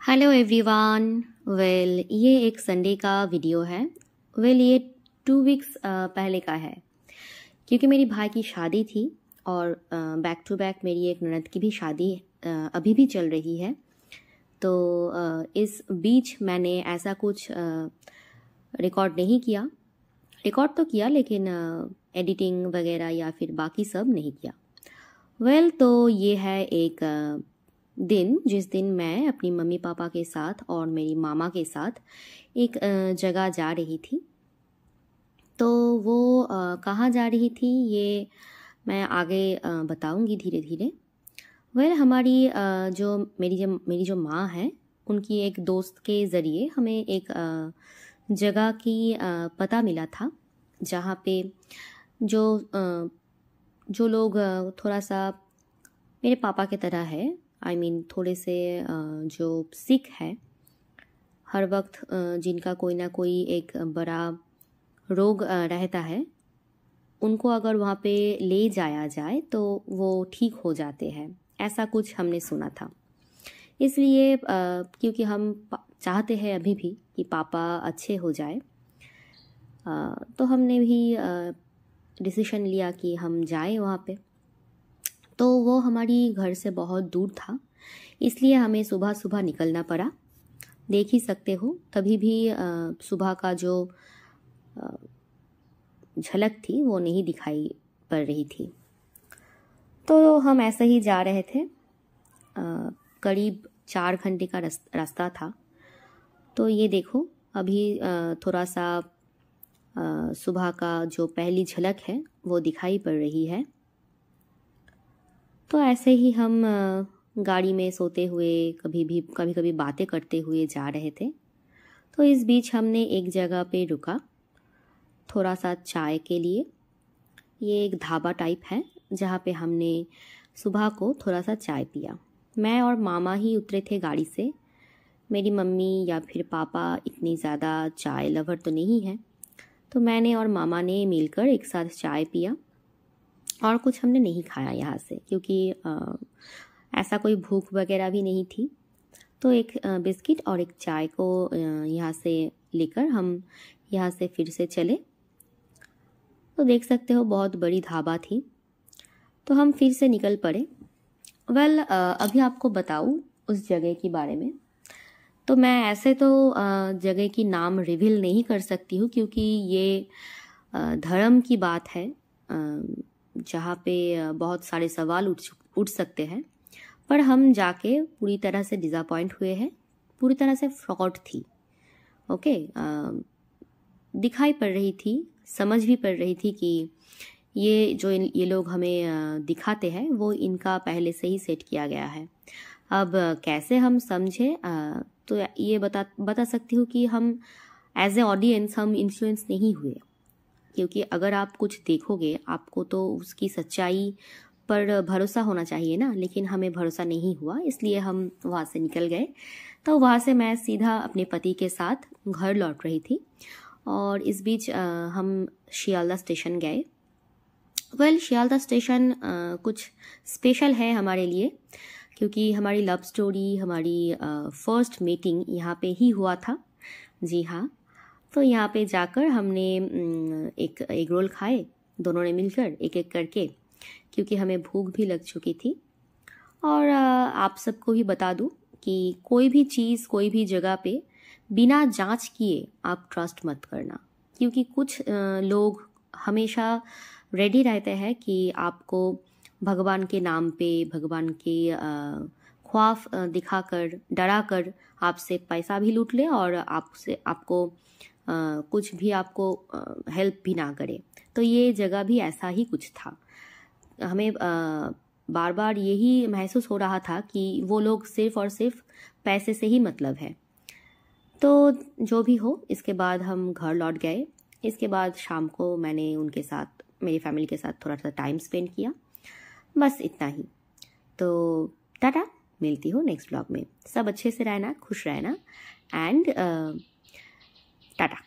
Hello everyone. ये एक Sunday का वीडियो है। ये 2 वीक्स पहले का है, क्योंकि मेरी भाई की शादी थी और बैक टू बैक मेरी एक ननद की भी शादी अभी भी चल रही है। तो इस बीच मैंने ऐसा कुछ रिकॉर्ड नहीं किया। रिकॉर्ड तो किया लेकिन एडिटिंग वगैरह या फिर बाकी सब नहीं किया। तो ये है एक दिन जिस दिन मैं अपनी मम्मी पापा के साथ और मेरी मामा के साथ एक जगह जा रही थी। तो वो कहाँ जा रही थी ये मैं आगे बताऊंगी धीरे धीरे। हमारी मेरी जो माँ है, उनकी एक दोस्त के ज़रिए हमें एक जगह की पता मिला था, जहाँ पे जो लोग थोड़ा सा मेरे पापा के तरह है, थोड़े से जो सिख है, हर वक्त जिनका कोई ना कोई एक बड़ा रोग रहता है, उनको अगर वहाँ पे ले जाया जाए तो वो ठीक हो जाते हैं, ऐसा कुछ हमने सुना था। इसलिए क्योंकि हम चाहते हैं अभी भी कि पापा अच्छे हो जाए, तो हमने भी डिसीजन लिया कि हम जाएं वहाँ पे। तो वो हमारी घर से बहुत दूर था, इसलिए हमें सुबह सुबह निकलना पड़ा। देख ही सकते हो, तभी भी सुबह का जो झलक थी वो नहीं दिखाई पड़ रही थी। तो हम ऐसे ही जा रहे थे। करीब 4 घंटे का रास्ता था। तो ये देखो, अभी थोड़ा सा सुबह का जो पहली झलक है वो दिखाई पड़ रही है। तो ऐसे ही हम गाड़ी में सोते हुए कभी कभी बातें करते हुए जा रहे थे। तो इस बीच हमने एक जगह पे रुका थोड़ा सा चाय के लिए। ये एक ढाबा टाइप है जहाँ पे हमने सुबह को थोड़ा सा चाय पिया। मैं और मामा ही उतरे थे गाड़ी से। मेरी मम्मी या फिर पापा इतनी ज़्यादा चाय लवर तो नहीं है, तो मैंने और मामा ने मिलकर एक साथ चाय पिया। और कुछ हमने नहीं खाया यहाँ से, क्योंकि ऐसा कोई भूख वगैरह भी नहीं थी। तो एक बिस्किट और एक चाय को यहाँ से लेकर हम यहाँ से फिर से चले। तो देख सकते हो, बहुत बड़ी ढाबा थी। तो हम फिर से निकल पड़े। अभी आपको बताऊँ उस जगह के बारे में। तो मैं ऐसे तो जगह की नाम रिवील नहीं कर सकती हूँ, क्योंकि ये धर्म की बात है, जहाँ पे बहुत सारे सवाल उठ सकते हैं। पर हम जाके पूरी तरह से डिसअपॉइंट हुए हैं। पूरी तरह से फ्रॉड थी। ओके, दिखाई पड़ रही थी, समझ भी पड़ रही थी कि ये लोग हमें दिखाते हैं वो इनका पहले से ही सेट किया गया है। अब कैसे हम समझे, तो ये बता सकती हूँ कि हम एज ए ऑडियंस हम इन्फ्लुएंस नहीं हुए, क्योंकि अगर आप कुछ देखोगे आपको तो उसकी सच्चाई पर भरोसा होना चाहिए ना। लेकिन हमें भरोसा नहीं हुआ, इसलिए हम वहाँ से निकल गए। तो वहाँ से मैं सीधा अपने पति के साथ घर लौट रही थी, और इस बीच हम शियालदा स्टेशन गए। शियालदा स्टेशन कुछ स्पेशल है हमारे लिए, क्योंकि हमारी लव स्टोरी, हमारी फर्स्ट मीटिंग यहाँ पे ही हुआ था। जी हाँ। तो यहाँ पे जाकर हमने एक एग रोल खाए, दोनों ने मिलकर एक एक करके, क्योंकि हमें भूख भी लग चुकी थी। और आप सबको भी बता दूँ कि कोई भी चीज़, कोई भी जगह पे बिना जांच किए आप ट्रस्ट मत करना, क्योंकि कुछ लोग हमेशा रेडी रहते हैं कि आपको भगवान के नाम पे, भगवान के ख्वाब दिखाकर, डराकर आपसे पैसा भी लूट ले और आपको कुछ भी आपको हेल्प भी ना करे। तो ये जगह भी ऐसा ही कुछ था। हमें बार बार यही महसूस हो रहा था कि वो लोग सिर्फ और सिर्फ पैसे से ही मतलब है। तो जो भी हो, इसके बाद हम घर लौट गए। इसके बाद शाम को मैंने उनके साथ, मेरी फैमिली के साथ थोड़ा सा टाइम स्पेंड किया। बस इतना ही। तो टाटा, मिलती हूँ नेक्स्ट ब्लॉग में। सब अच्छे से रहना, खुश रहना, एंड टाटा।